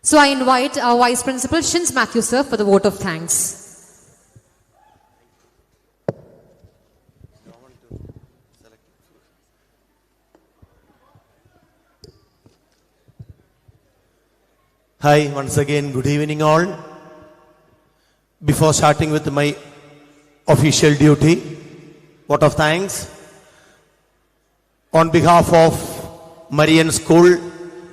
So I invite our Vice Principal Shins Matthew sir for the vote of thanks. Hi, once again, good evening all. Before starting with my official duty, vote of thanks. On behalf of Marian School,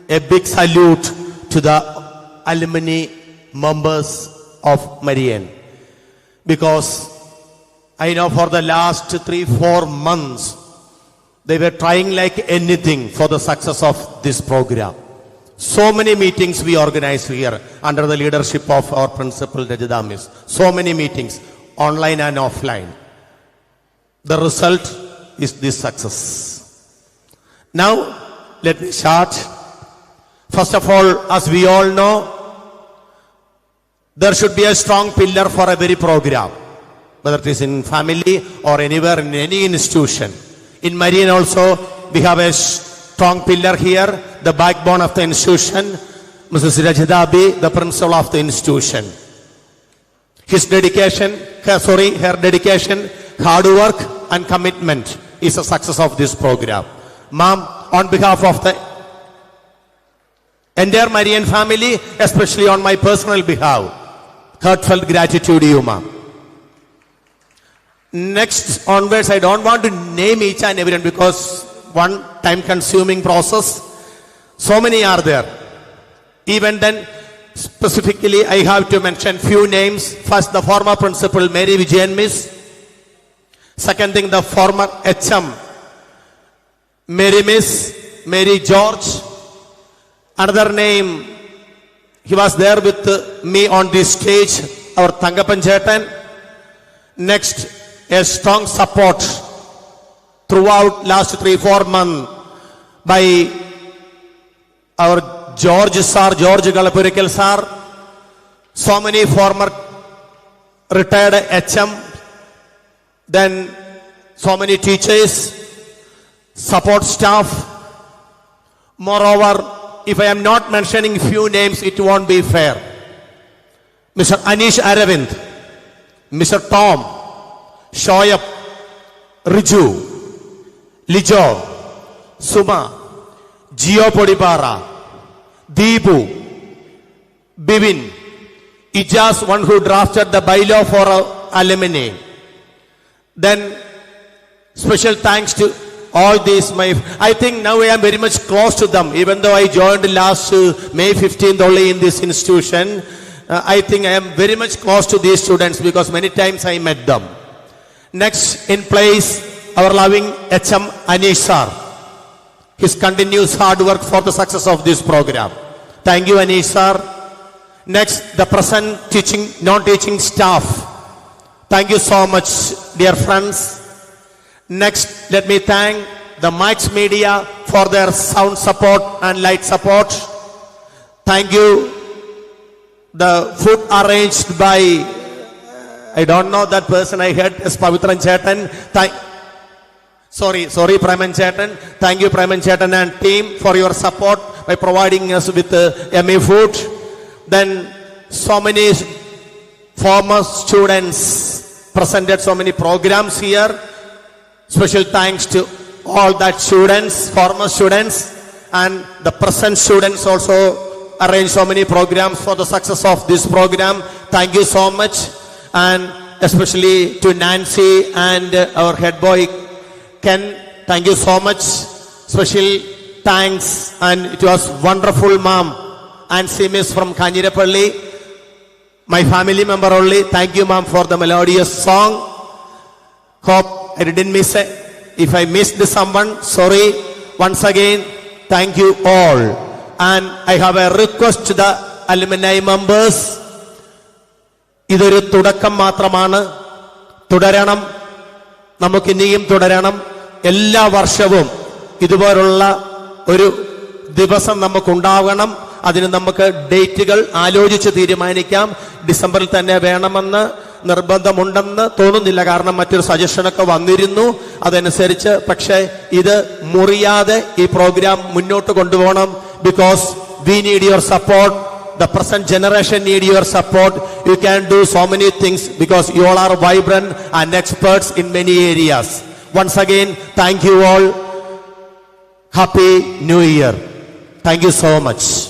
a big salute to the alumni members of Marian. Because I know for the last 3-4 months, they were trying like anything for the success of this program. So many meetings we organized here under the leadership of our principal Rajida Miss. So many meetings, online and offline. The result is this success. Now, let me start. First of all, as we all know, there should be a strong pillar for every program, whether it is in family or anywhere in any institution. In Marian also, we have a strong pillar here, the backbone of the institution, Mrs. Rajida, the principal of the institution. Her dedication, hard work and commitment is the success of this program. Ma'am, on behalf of the entire Marian family, especially on my personal behalf, heartfelt gratitude to you, ma'am. Next onwards, I don't want to name each and everyone because one time-consuming process. So many are there. Even then, specifically, I have to mention few names. First, the former principal, Mary Vijayan Miss. Second thing, the former HM, Mary Miss, Mary George. Another name, he was there with me on this stage, our Thangapan Chetan. Next, a strong support throughout last 3-4 months by our George Galapurikal sir, so many former retired HM, then so many teachers, support staff. Moreover, if I am not mentioning few names, it won't be fair. Mr. Anish Aravind, Mr. Tom, Shoyab, Riju, Lijo, Suma, Gio Podibara, Deepu, Bivin, Ijaz, one who drafted the bylaw for alumni. Then special thanks to all these. I think now I am very much close to them. Even though I joined last May 15th only in this institution, I think I am very much close to these students because many times I met them. Next in place, our loving HM Anish sir. His continuous hard work for the success of this program. Thank you, Anish sir. Next, the present teaching, non-teaching staff. Thank you so much, dear friends. Next, let me thank the Max Media for their sound support and light support. Thank you. The food arranged by, I don't know that person I heard, is Pavitran Chetan. Sorry, Praman Chetan. Thank you, Praman Chetan and team for your support by providing us with yummy food. Then so many former students presented so many programs here. Special thanks to all that students, former students, and the present students also arranged so many programs for the success of this program. Thank you so much. And especially to Nancy and our head boy, Ken, thank you so much. Special thanks. And it was wonderful, ma'am. And Miss from Kanjirapalli, my family member only. Thank you, ma'am, for the melodious song. Hope I didn't miss it. If I missed someone, sorry. Once again, thank you all. And I have a request to the alumni members. ഇതൊരു തുടക്കം മാത്രമാണ്. തുടരണം, നമുക്കിനിയും തുടരണം. എല്ലാ വർഷവും ഇതുപോലുള്ള ഒരു ദിവസം നമുക്കുണ്ടാകണം. അതിന് നമുക്ക് ഡേറ്റുകൾ ആലോചിച്ച് തീരുമാനിക്കാം. ഡിസംബറിൽ തന്നെ വേണമെന്ന് നിർബന്ധമുണ്ടെന്ന് തോന്നുന്നില്ല, കാരണം മറ്റൊരു സജഷനൊക്കെ വന്നിരുന്നു അതനുസരിച്ച്. പക്ഷേ ഇത് മുറിയാതെ ഈ പ്രോഗ്രാം മുന്നോട്ട് കൊണ്ടുപോകണം. Because we need your support, The present generation need your support. You can do so many things because you all are vibrant and experts in many areas. Once again, thank you all. Happy New Year. Thank you so much.